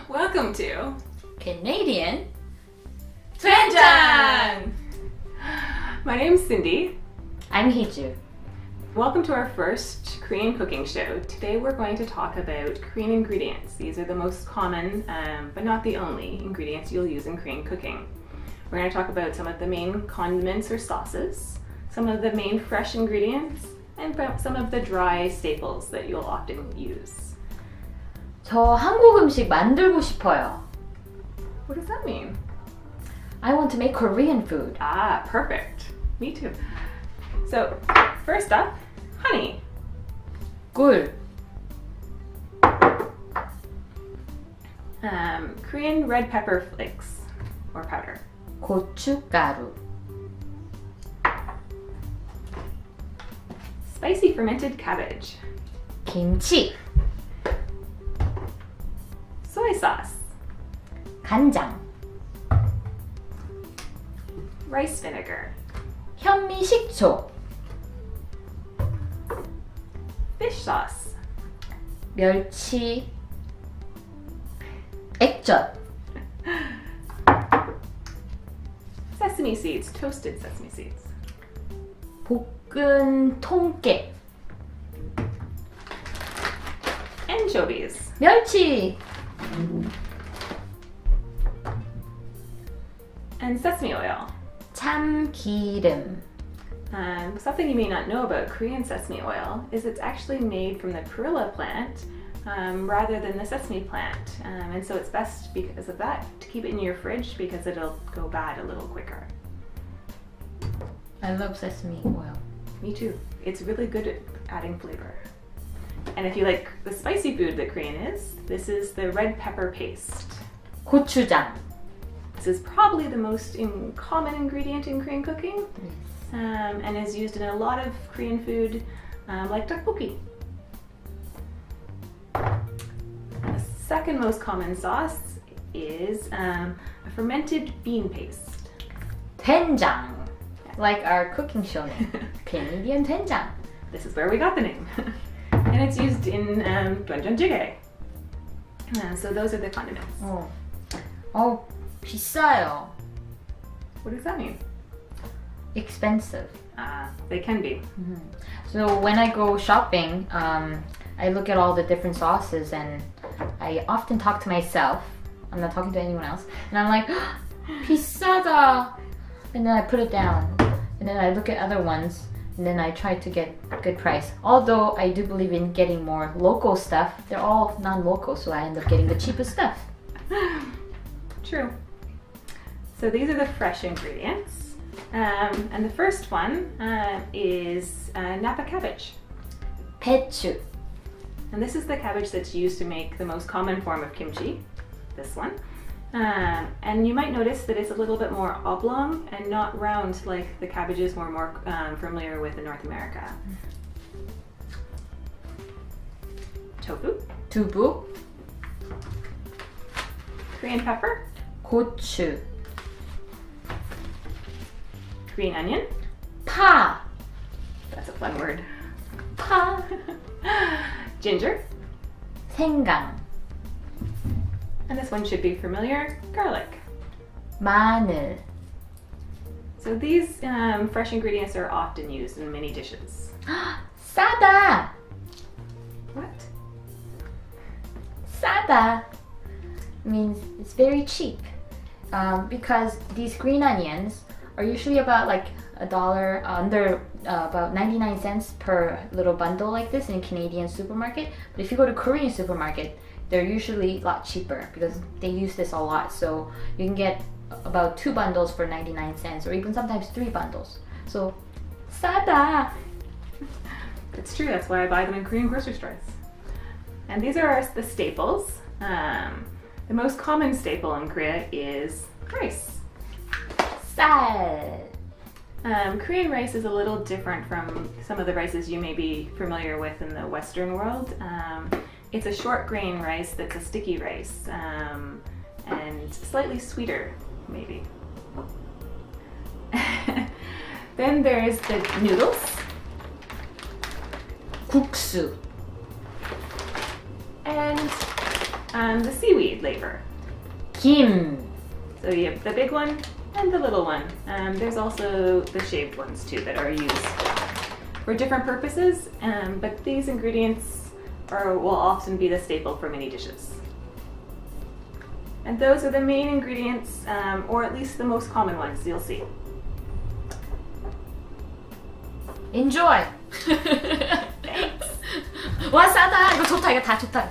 Welcome to Canadian Doenjang! My name's Cindy. I'm Heejoo. Welcome to our first Korean cooking show. Today we're going to talk about Korean ingredients. These are the most common, but not the only, ingredients you'll use in Korean cooking. We're going to talk about some of the main condiments or sauces, some of the main fresh ingredients, and some of the dry staples that you'll often use. 저 한국 음식 만들고 싶어요. What does that mean? I want to make Korean food. Ah, perfect. Me too. So, first up, honey. 꿀, Korean red pepper flakes or powder. 고춧가루, Spicy fermented cabbage. 김치, Soy sauce. 간장, Rice vinegar. 현미식초, Fish sauce. 멸치, 액젓, Sesame seeds, toasted sesame seeds. 볶은 통깨, Anchovies. 멸치, And sesame oil. 참기름, Something you may not know about Korean sesame oil is it's actually made from the perilla plant rather than the sesame plant. And so it's best because of that to keep it in your fridge because it'll go bad a little quicker. I love sesame oil. Me too. It's really good at adding flavor. And if you like the spicy food that Korean is, this is the red pepper paste. 고추장, This is probably the most common ingredient in Korean cooking and is used in a lot of Korean food like tteokbokki. The second most common sauce is a fermented bean paste. 된장, like our cooking show name, Canadian 된장. This is where we got the name. And it's used in Doenjang. So those are the condiments. 비싸요. What does that mean? Expensive. They can be. So when I go shopping, I look at all the different sauces and I often talk to myself. I'm not talking to anyone else. And I'm like, 비싸다. And then I put it down. And then I look at other ones and then I try to get a good price. Although I do believe in getting more local stuff, they're all non-local, so I end up getting the cheapest stuff. True. So these are the fresh ingredients. And the first one is Napa cabbage. 배추, And this is the cabbage that's used to make the most common form of kimchi, this one. And you might notice that it's a little bit more oblong and not round like the cabbages we're more familiar with in North America. Tofu, 두부, Korean pepper, 고추, Korean onion. 파, That's a fun word. 파, Ginger. 생강, And this one should be familiar, garlic. 마늘, So these fresh ingredients are often used in many dishes. 싸다, What? 싸다 means it's very cheap because these green onions are usually about like $1 under about 99 cents per little bundle like this in a Canadian supermarket. But if you go to Korean supermarket, they're usually a lot cheaper because they use this a lot. So you can get about 2 bundles for 99 cents or even sometimes 3 bundles. So 싸다. It's true, that's why I buy them in Korean grocery stores. And these are the staples. The most common staple in Korea is rice. 쌀, Korean rice is a little different from some of the rices you may be familiar with in the Western world. It's a short grain rice that's a sticky rice and slightly sweeter, maybe. Then there's the noodles. 국수, And the seaweed labor. Kim. So you have the big one and the little one. There's also the shaved ones too that are used for different purposes, but these ingredients will often be the staple for many dishes. And those are the main ingredients, or at least the most common ones you'll see. Enjoy. Thanks. 와 싸다. 이거 좋다. 이거 다 좋다.